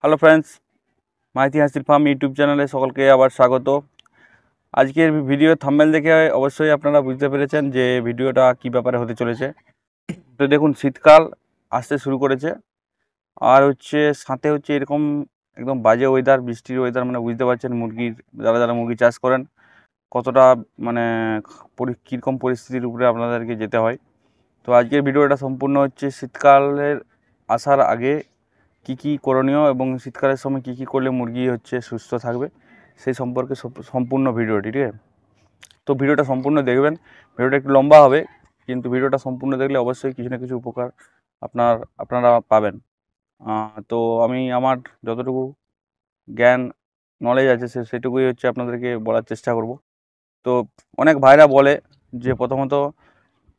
Hello friends, Maiti হাসিল farm YouTube চ্যানেলে সকলকে আবার স্বাগত। আজকের ভিডিও থাম্বনেল দেখে অবশ্যই আপনারা বুঝতে পেরেছেন যে ভিডিওটা কী ব্যাপারে হতে চলেছে। তো দেখুন, শীতকাল আসতে শুরু করেছে, আর সাথে এরকম একদম বাজে ওয়েদার, বৃষ্টির ওয়েদার, মানে বুঝতে পারছেন মুরগির যারা মুরগি চাষ করেন কতটা মানে কীরকম পরিস্থিতির উপরে আপনাদেরকে যেতে হয়। তো আজকের ভিডিওটা সম্পূর্ণ শীতকালের আসার আগে কি কি করণীয় এবং শীতকালের সময় কি কি করলে মুরগি সুস্থ থাকবে সেই সম্পর্কে সম্পূর্ণ ভিডিওটি, ঠিক আছে? তো ভিডিওটা সম্পূর্ণ দেখবেন। ভিডিওটা একটু লম্বা হবে, কিন্তু ভিডিওটা সম্পূর্ণ দেখলে অবশ্যই কিছু না কিছু উপকার আপনারা পাবেন। তো আমি আমার যতটুকু জ্ঞান নলেজ আছে সেটুকুই আপনাদেরকে বলার চেষ্টা করব। তো অনেক ভাইরা বলে যে প্রথমত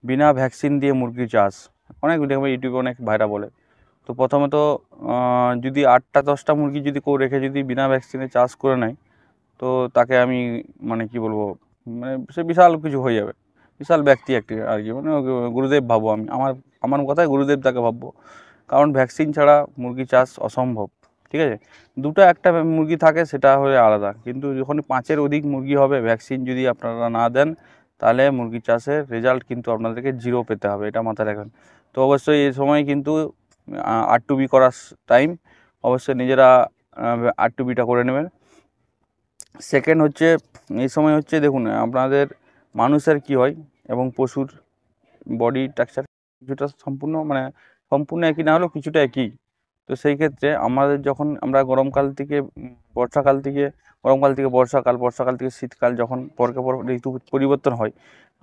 বিনা ভ্যাকসিন দিয়ে মুরগি চাষ, অনেক দেখবেন ইউটিউবে অনেক ভাইরা বলে। তো প্রথমত যদি 8-10টা মুরগি যদি কেউ রেখে যদি বিনা ভ্যাকসিনে চাষ করে নেয়, তো তাকে আমি মানে কি বলবো, মানে সে বিশাল কিছু হয়ে যাবে, বিশাল ব্যক্তি একটি আর কি, মানে গুরুদেব ভাববো আমি, আমার কথায় গুরুদেব তাকে ভাববো। কারণ ভ্যাকসিন ছাড়া মুরগি চাষ অসম্ভব, ঠিক আছে? দুটো একটা মুরগি থাকে সেটা হলে আলাদা, কিন্তু যখন 5-এর অধিক মুরগি হবে, ভ্যাকসিন যদি আপনারা না দেন তাহলে মুরগি চাষের রেজাল্ট কিন্তু আপনাদেরকে 0 পেতে হবে, এটা মাথায় রাখবেন। তো অবশ্যই এই সময় কিন্তু R2B করার টাইম, অবশ্যই নিজেরা R2Bটা করে নেবেন। সেকেন্ড এই সময় দেখুন আপনাদের মানুষের কি হয় এবং পশুর বডি স্ট্রাকচার কিছুটা সম্পূর্ণ একই না হলেও কিছুটা একই। তো সেই ক্ষেত্রে আমাদের যখন আমরা গরমকাল থেকে বর্ষাকাল, বর্ষাকাল থেকে শীতকাল, যখন পরকে পর ঋতু পরিবর্তন হয়,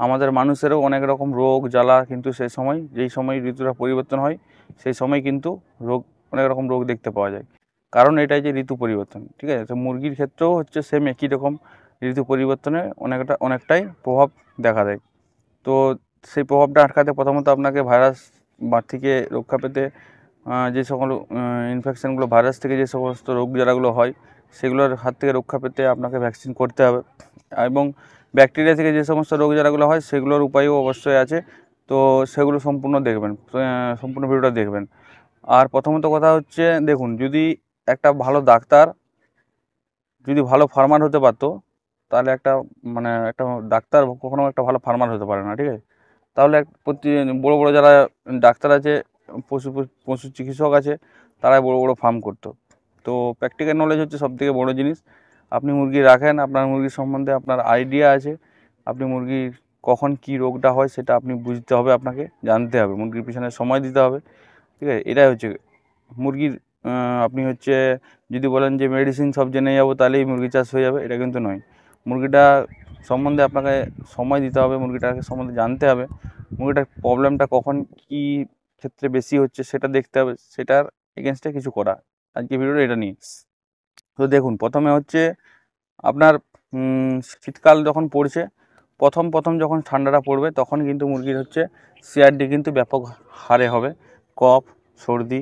আমাদের মানুষেরও অনেক রকম রোগ জ্বালা কিন্তু সেই সময়, যেই সময় ঋতুটা পরিবর্তন হয় সেই সময় কিন্তু অনেক রকম রোগ দেখতে পাওয়া যায়। কারণ এটাই যে ঋতু পরিবর্তন, ঠিক আছে? তো মুরগির ক্ষেত্রেও সেম একই রকম, ঋতু পরিবর্তনে অনেকটাই প্রভাব দেখা দেয়। তো সেই প্রভাবটা আটকাতে প্রথমত আপনাকে ভাইরাস থেকে রক্ষা পেতে, যে সকল ইনফেকশানগুলো, ভাইরাস থেকে যে সমস্ত রোগ জ্বালাগুলো হয় সেগুলোর হাত থেকে রক্ষা পেতে আপনাকে ভ্যাকসিন করতে হবে। এবং ব্যাকটেরিয়া থেকে যে সমস্ত রোগ জ্বালাগুলো হয় সেগুলোর উপায়ও অবশ্যই আছে। তো সেগুলো সম্পূর্ণ দেখবেন, সম্পূর্ণ ভিডিওটা দেখবেন। আর প্রথমত কথা দেখুন, যদি একটা ভালো ডাক্তার, যদি ভালো ফার্মার হতে পারতো, তাহলে একটা ডাক্তার কখনো একটা ভালো ফার্মার হতে পারে না, ঠিক আছে? তাহলে বড় বড় যারা ডাক্তার আছে, পশু চিকিৎসক আছে, তারাই বড় বড় ফার্ম করতো। তো প্র্যাকটিক্যাল নলেজ সবথেকে বড় জিনিস। আপনি মুরগি রাখেন, আপনার মুরগির সম্বন্ধে আপনার আইডিয়া আছে, আপনি মুরগির কখন কি রোগটা হয় সেটা আপনি বুঝতে হবে, আপনাকে জানতে হবে, মুরগির পিছনে সময় দিতে হবে, ঠিক আছে? এটাই মুরগির আপনি যদি বলেন যে মেডিসিন সব জেনে যাবো তাহলেই মুরগি চাষ হয়ে যাবে, এটা কিন্তু নয়। মুরগিটা সম্বন্ধে আপনাকে সময় দিতে হবে, মুরগিটাকে সম্বন্ধে জানতে হবে, মুরগিটার প্রবলেমটা কখন কী ক্ষেত্রে বেশি হচ্ছে সেটা দেখতে হবে, সেটার এগেনস্টে কিছু করা। আজকে ভিডিওটা এটা নিয়ে। তো দেখুন, প্রথমে আপনার শীতকাল যখন পড়ছে, প্রথম যখন ঠান্ডাটা পড়বে তখন কিন্তু মুরগির CRD কিন্তু ব্যাপক হারে হবে, কফ সর্দি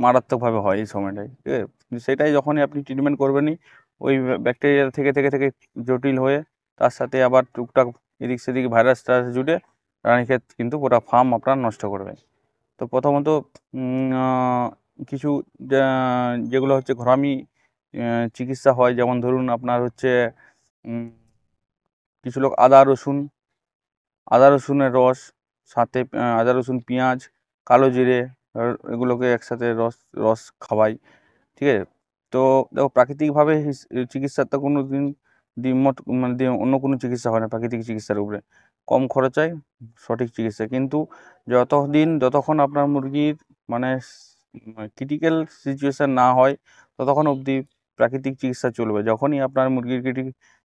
মারাত্মকভাবে হয় এই সময়টায়, ঠিক আছে? সেটাই যখনই আপনি ট্রিটমেন্ট করবেনই, ওই ব্যাকটেরিয়া থেকে থেকে থেকে জটিল হয়ে তার সাথে আবার টুকটাক এদিক সেদিক ভাইরাস টাইরাস জুটে রানীক্ষেত কিন্তু পুরো ফার্ম আপনার নষ্ট করবে। তো প্রথমত কিছু যেগুলো ঘরোয়া চিকিৎসা হয়, যেমন ধরুন আপনার কিছু লোক আদা রসুনের রস, সাথে আদা রসুন পেঁয়াজ কালো জিরে এগুলোকে একসাথে রস খাওয়াই, ঠিক আছে? তো দেখো, প্রাকৃতিকভাবে চিকিৎসার তো কোনো দিন অন্য কোনো চিকিৎসা হয় না প্রাকৃতিক চিকিৎসার উপরে। কম খরচায় সঠিক চিকিৎসা, কিন্তু যতক্ষণ আপনার মুরগির মানে ক্রিটিক্যাল সিচুয়েশান না হয় ততক্ষণ অবধি প্রাকৃতিক চিকিৎসা চলবে। যখনই আপনার মুরগির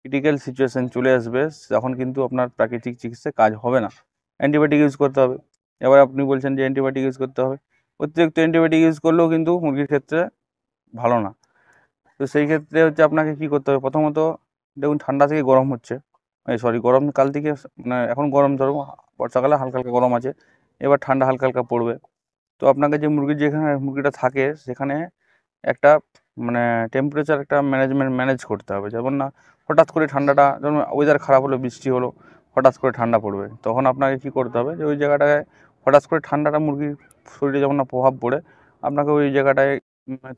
ক্রিটিক্যাল সিচুয়েশান চলে আসবে তখন কিন্তু আপনার প্রাকৃতিক চিকিৎসায় কাজ হবে না, অ্যান্টিবায়োটিক ইউজ করতে হবে। এবার আপনি বলছেন যে অ্যান্টিবায়োটিক ইউজ করতে হবে, অতিরিক্ত অ্যান্টিবায়োটিক ইউজ করলেও কিন্তু মুরগির ক্ষেত্রে ভালো না। তো সেই ক্ষেত্রে আপনাকে কী করতে হবে, প্রথমত দেখুন, ঠান্ডা থেকে গরম গরমকাল থেকে, মানে এখন গরম, ধরো বর্ষাকালে হালকা হালকা গরম আছে, এবার ঠান্ডা হালকা হালকা পড়বে। তো আপনাকে যেখানে মুরগিটা থাকে সেখানে একটা মানে টেম্পারেচার একটা ম্যানেজ করতে হবে। যেমন না হঠাৎ করে ঠান্ডাটা, যেমন ওয়েদার খারাপ হলো, বৃষ্টি হলো, হঠাৎ করে ঠান্ডা পড়বে, তখন আপনাকে কী করতে হবে যে ওই জায়গাটায় হঠাৎ করে ঠান্ডাটা মুরগির শরীরে যেমন না প্রভাব পড়ে, আপনাকে ওই জায়গাটায়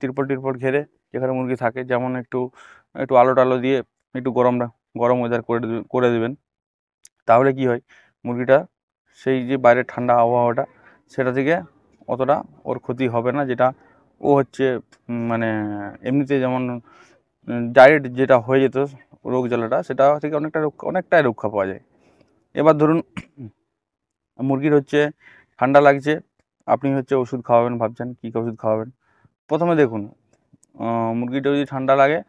তিরপল টিরপল ঘেরে যেখানে মুরগি থাকে, যেমন একটু একটু আলো টালো দিয়ে একটু গরম ওয়েদার করে দেবেন। তাহলে কি হয়, মুরগিটা সেই যে বাইরের ঠান্ডা আবহাওয়াটা সেটা থেকে অতটা ওর ক্ষতি হবে না, যেটা ও হচ্ছে মানে এমনিতে যেমন ডাইরেক্ট যেটা হয়ে যেত রোগ জ্বালাটা, সেটা থেকে অনেকটাই রক্ষা পাওয়া যায়। এবার ধরুন মুরগির হচ্ছে ঠান্ডা লাগছে, আপনি হচ্ছে ওষুধ খাওয়াবেন, ভাবছেন কী ওষুধ খাওয়াবেন। প্রথমে দেখুন মুরগিটা যদি ঠান্ডা লাগে,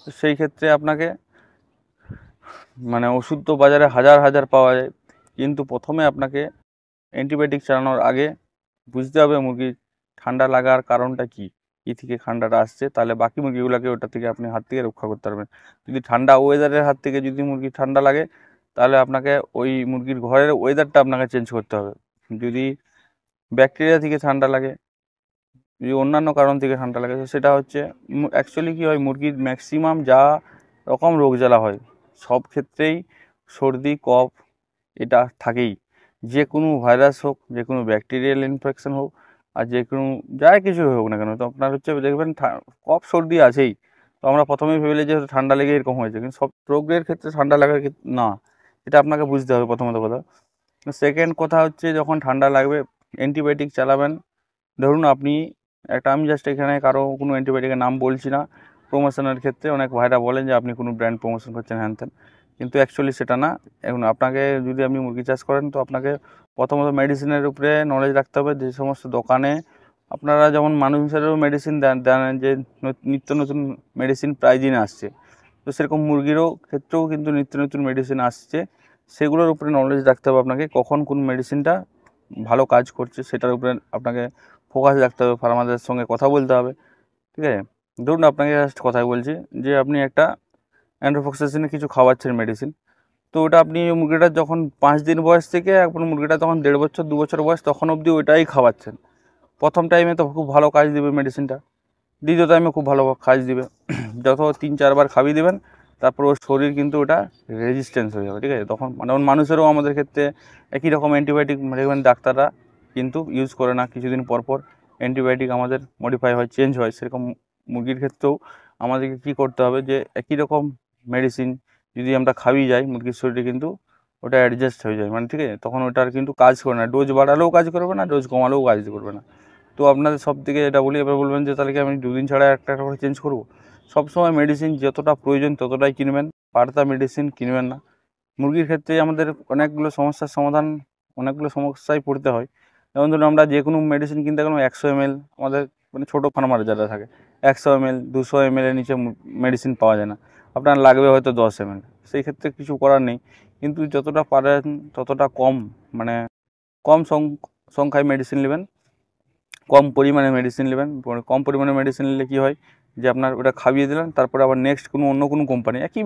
তো সেই ক্ষেত্রে আপনাকে মানে ওষুধ তো বাজারে হাজার হাজার পাওয়া যায়, কিন্তু প্রথমে আপনাকে অ্যান্টিবায়োটিক চালানোর আগে বুঝতে হবে মুরগির ঠান্ডা লাগার কারণটা কী, কী থেকে ঠান্ডাটা আসছে, তাহলে বাকি মুরগিগুলোকে ওটা থেকে আপনি হাত থেকে রক্ষা করতে পারবেন। যদি ঠান্ডা ওয়েদারের হাত থেকে যদি মুরগির ঠান্ডা লাগে, তাহলে আপনাকে ওই মুরগির ঘরের ওয়েদারটা আপনাকে চেঞ্জ করতে হবে। যদি ব্যাকটেরিয়া থেকে ঠান্ডা লাগে, যদি অন্যান্য কারণ থেকে ঠান্ডা লাগে, তো সেটা হচ্ছে অ্যাকচুয়ালি কী হয়, মুরগির ম্যাক্সিমাম যা রকম রোগ জ্বালা হয় সব ক্ষেত্রেই সর্দি কফ এটা থাকেই। যে কোনো ভাইরাস হোক, যে কোনো ব্যাকটেরিয়াল ইনফেকশন হোক, আর যে কোনো যাই কিছু হোক না কেন, তো আপনার হচ্ছে দেখবেন কফ সর্দি আছেই। তো আমরা প্রথমেই ভেবেলি যে ঠান্ডা লেগে এরকম হয়েছে, কিন্তু সব রোগের ক্ষেত্রে ঠান্ডা লাগার না, এটা আপনাকে বুঝতে হবে প্রথমত কথা। সেকেন্ড কথা হচ্ছে, যখন ঠান্ডা লাগবে অ্যান্টিবায়োটিক চালাবেন। ধরুন আপনি আমি জাস্ট এখানে কারো কোনো অ্যান্টিবায়োটিকের নাম বলছি না, প্রমোশনের ক্ষেত্রে অনেক ভাইরা বলেন যে আপনি কোনো ব্র্যান্ড প্রমোশন করছেন হ্যান ত্যান, কিন্তু অ্যাকচুয়ালি সেটা না। এখন আপনাকে যদি আপনি মুরগি চাষ করেন, তো আপনাকে প্রথমত মেডিসিনের উপরে নলেজ রাখতে হবে। যে সমস্ত দোকানে আপনারা যেমন মানুষেরও মেডিসিন দেন যে নিত্য নতুন মেডিসিন প্রায় দিন আসছে, তো সেরকম মুরগিরও ক্ষেত্রেও কিন্তু নিত্য নতুন মেডিসিন আসছে। সেগুলোর উপরে নলেজ রাখতে হবে আপনাকে, কখন কোন মেডিসিনটা ভালো কাজ করছে সেটার উপরে আপনাকে ফোকাস রাখতে হবে, ফার্মারদের সঙ্গে কথা বলতে হবে, ঠিক আছে। ধরুন আপনাকে জাস্ট কথাই বলছি যে আপনি একটা অ্যান্ড্রোফক্সাসিনের কিছু খাওয়াচ্ছেন মেডিসিন, তো ওটা আপনি মুরগিটার যখন 5 দিন বয়স থেকে এখন মুরগিটা তখন 1.5 বছর 2 বছর বয়স, তখন অবধি ওইটাই খাওয়াচ্ছেন। প্রথম টাইমে তো খুব ভালো কাজ দেবে মেডিসিনটা, দ্বিতীয় টাইমে খুব ভালো কাজ দিবে। যত 3-4 বার খাইয়ে দেবেন, তারপর ওর শরীর কিন্তু ওটা রেজিস্ট্যান্স হয়ে যাবে, ঠিক আছে। তখন মানে মানুষেরও আমাদের ক্ষেত্রে একই রকম অ্যান্টিবায়োটিক দেখবেন ডাক্তাররা কিন্তু ইউজ করে না, কিছুদিন পর পর অ্যান্টিবায়োটিক আমাদের মডিফাই হয়, চেঞ্জ হয়। সেরকম মুরগির ক্ষেত্রেও আমাদেরকে কী করতে হবে, যে একই রকম মেডিসিন যদি আমরা খাইয়ে যাই, মুরগির শরীরে কিন্তু ওটা অ্যাডজাস্ট হয়ে যায়, মানে ঠিক আছে। তখন ওটার কিন্তু কাজ করে না, ডোজ বাড়ালেও কাজ করবে না, ডোজ কমালেও কাজ করবে না। তো আপনাদের সব থেকে এটা বলি, এবার বলবেন যে তাহলে কি আমি 2 দিন ছাড়া একটা করে চেঞ্জ করবো? সবসময় মেডিসিন যতটা প্রয়োজন ততটাই কিনবেন, পার্তা মেডিসিন কিনবেন না। মুরগির ক্ষেত্রে আমাদের অনেকগুলো সমস্যার সমাধান, অনেকগুলো সমস্যায় পড়তে হয়। যেমন ধরুন আমরা যে কোনো মেডিসিন কিনতে গেলাম 100 ml, আমাদের মানে ছোটো ফার্মার যারা থাকে 100 ml 200 ml এর নিচে মেডিসিন পাওয়া যায় না, আপনার লাগবে হয়তো 10 ml। সেই ক্ষেত্রে কিছু করার নেই, কিন্তু যতটা পারেন ততটা কম মানে কম সংখ্যায় মেডিসিন নেবেন, কম পরিমাণে মেডিসিন নেবেন। কম পরিমাণে মেডিসিন নিলে কী হয়, যে আপনার ওটা খাইয়ে দিলেন, তারপরে আবার নেক্সট অন্য কোনো কোম্পানি একই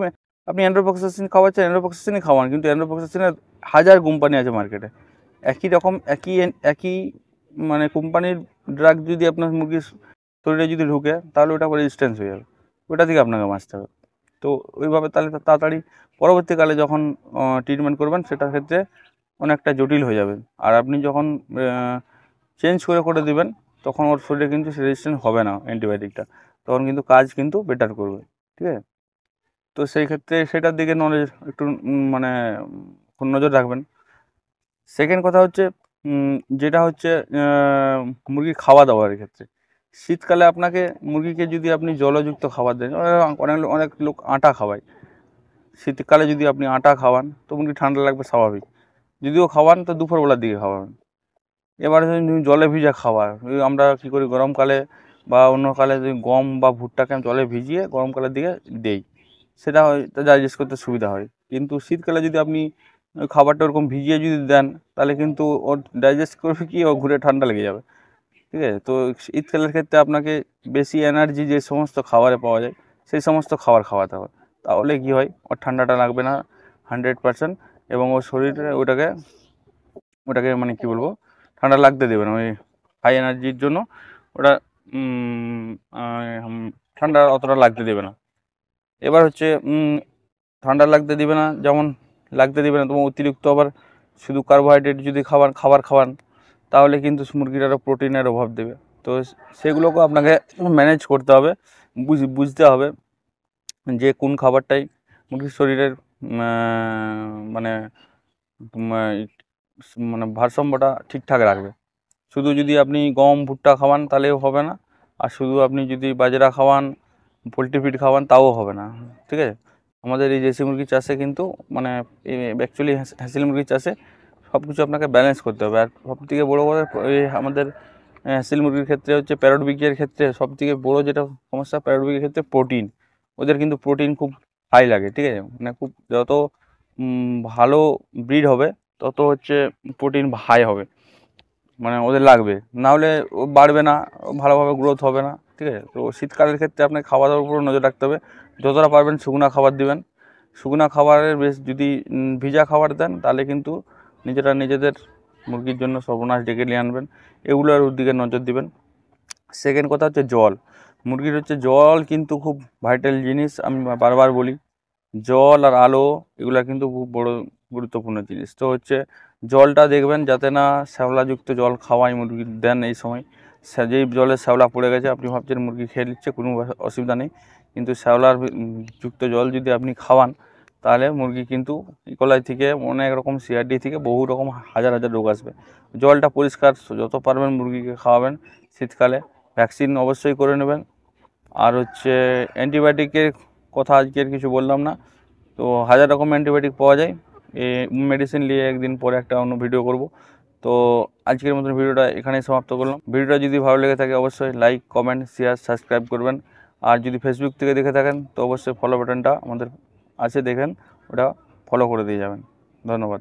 আপনি অ্যান্ড্রোফক্সাসিন খাওয়াচ্ছেন, অ্যান্ড্রোফক্সাসিনই খাওয়ান, কিন্তু অ্যান্ড্রোফক্সাসিনের হাজার কোম্পানি আছে মার্কেটে। একই রকম একই মানে কোম্পানির ড্রাগ যদি আপনার মুরগির শরীরে যদি ঢুকে, তাহলে ওটা রেজিস্ট্যান্স হয়ে যাবে, ওটা থেকে আপনাকে বাঁচতে হবে। তো ওইভাবে তাহলে তাড়াতাড়ি পরবর্তীকালে যখন ট্রিটমেন্ট করবেন, সেটার ক্ষেত্রে অনেকটা জটিল হয়ে যাবে। আর আপনি যখন চেঞ্জ করে দিবেন, তখন ওর শরীরে কিন্তু রেজিস্ট্যান্স হবে না অ্যান্টিবায়োটিকটা, তখন কিন্তু কাজ কিন্তু বেটার করবে, ঠিক আছে। তো সেই ক্ষেত্রে সেটার দিকে নলেজ একটু মানে নজর রাখবেন। সেকেন্ড কথা হচ্ছে যেটা হচ্ছে মুরগির খাওয়া দাওয়ার ক্ষেত্রে, শীতকালে আপনাকে মুরগিকে যদি আপনি জলযুক্ত খাবার দেন, অনেক লোক আটা খাওয়ায়, শীতকালে যদি আপনি আটা খাওয়ান তো মুরগি ঠান্ডা লাগবে স্বাভাবিক। যদিও খাওয়ান তো দুপুরবেলার দিকে খাওয়ান। এবারে যদি জলে ভিজা খাবার, আমরা কী করি গরমকালে বা অন্য কালে যদি গম বা ভুট্টাকে জলে ভিজিয়ে গরমকালের দিকে দেই, সেটা হয়তো ডাইজেস্ট করতে সুবিধা হয়। কিন্তু শীতকালে যদি আপনি ওই খাবারটা ওরকম ভিজিয়ে যদি দেন, তাহলে কিন্তু ওর ডাইজেস্ট করবে কি, ও ঘুরে ঠান্ডা লেগে যাবে, ঠিক আছে। তো শীতকালের ক্ষেত্রে আপনাকে বেশি এনার্জি যে সমস্ত খাবারে পাওয়া যায়, সেই সমস্ত খাবার খাওয়াতে হবে, তাহলে কী হয়, ওর ঠান্ডাটা লাগবে না 100%, এবং ওর শরীরে ওটাকে মানে কী বলবো, ঠান্ডা লাগতে দেবে না। ওই হাই এনার্জির জন্য ওটা ঠান্ডা অতটা লাগতে দেবে না। এবার হচ্ছে ঠান্ডা লাগতে দিবে না, যেমন লাগতে দেবে না, তোমার অতিরিক্ত আবার শুধু কার্বোহাইড্রেট যদি খাবার খাওয়ান, তাহলে কিন্তু মুরগির আরও প্রোটিনের অভাব দেবে, তো সেগুলোকে আপনাকে ম্যানেজ করতে হবে, বুঝতে হবে যে কোন খাবারটাই মুরগির শরীরের মানে মানে ভারসাম্যটা ঠিকঠাক রাখবে। শুধু যদি আপনি গম ভুট্টা খাওয়ান তাহলেও হবে না, আর শুধু আপনি যদি বাজরা খাওয়ান, পোলট্রি ফিড খাওয়ান তাও হবে না, ঠিক আছে। আমাদের এই দেশি মুরগি চাষে কিন্তু মানে অ্যাকচুয়ালি হাঁসিল মুরগির চাষে সব কিছু আপনাকে ব্যালেন্স করতে হবে। আর সবথেকে বড়ো কথা এই আমাদের হাঁসিল মুরগির ক্ষেত্রে হচ্ছে প্যারট বিগের ক্ষেত্রে সবথেকে বড়ো যেটা সমস্যা, প্যারট বিগের ক্ষেত্রে প্রোটিন, ওদের কিন্তু প্রোটিন খুব হাই লাগে, ঠিক আছে। মানে খুব যত ভালো ব্রিড হবে তত হচ্ছে প্রোটিন হাই হবে, মানে ওদের লাগবে, না হলে ও বাড়বে না, ভালোভাবে গ্রোথ হবে না, ঠিক আছে। তো শীতকালের ক্ষেত্রে আপনাকে খাওয়া দাওয়ার উপর নজর রাখতে হবে, যতটা পারবেন শুকনা খাবার দিবেন। শুকনা খাবারের বেশ যদি ভিজা খাবার দেন তাহলে কিন্তু নিজেদের মুরগির জন্য সর্বনাশ ডেকে নিয়ে আনবেন। এগুলোর দিকে নজর দিবেন। সেকেন্ড কথা হচ্ছে জল। মুরগির হচ্ছে জল কিন্তু খুব ভাইটাল জিনিস, আমি বারবার বলি, জল আর আলো এগুলো কিন্তু খুব বড় গুরুত্বপূর্ণ জিনিস। তো হচ্ছে জলটা দেখবেন যাতে না শ্যাওলাযুক্ত জল খাওয়াই মুরগি দেন। এই সময় যেই জলে শ্যাওলা পড়ে গেছে আপনি ভাবছেন মুরগি খেয়ে নিচ্ছে, কোনো অসুবিধা নেই, কিন্তু শ্যাওলার যুক্ত জল যদি আপনি খাওয়ান তাহলে মুরগি কিন্তু ইকোলাই থেকে অনেক রকম সিআরডি থেকে বহু রকম হাজার রোগ আসবে। জলটা পরিষ্কার যত পারবেন মুরগিকে খাওয়াবেন। শীতকালে ভ্যাকসিন অবশ্যই করে নেবেন। আর হচ্ছে অ্যান্টিবায়োটিকের কথা আজকের কিছু বললাম না, তো হাজার রকম অ্যান্টিবায়োটিক পাওয়া যায়, এই মেডিসিন নিয়ে একদিন পরে একটা অন্য ভিডিও করব। তো আজকের মতন ভিডিওটা এখানেই সমাপ্ত করলাম। ভিডিওটা যদি ভালো লেগে থাকে অবশ্যই লাইক, কমেন্ট, শেয়ার, সাবস্ক্রাইব করবেন। আর যদি ফেসবুক থেকে দেখে থাকেন তো অবশ্যই ফলো বাটনটা আমাদের আছে, দেখেন, ওটা ফলো করে দিয়ে যাবেন। ধন্যবাদ।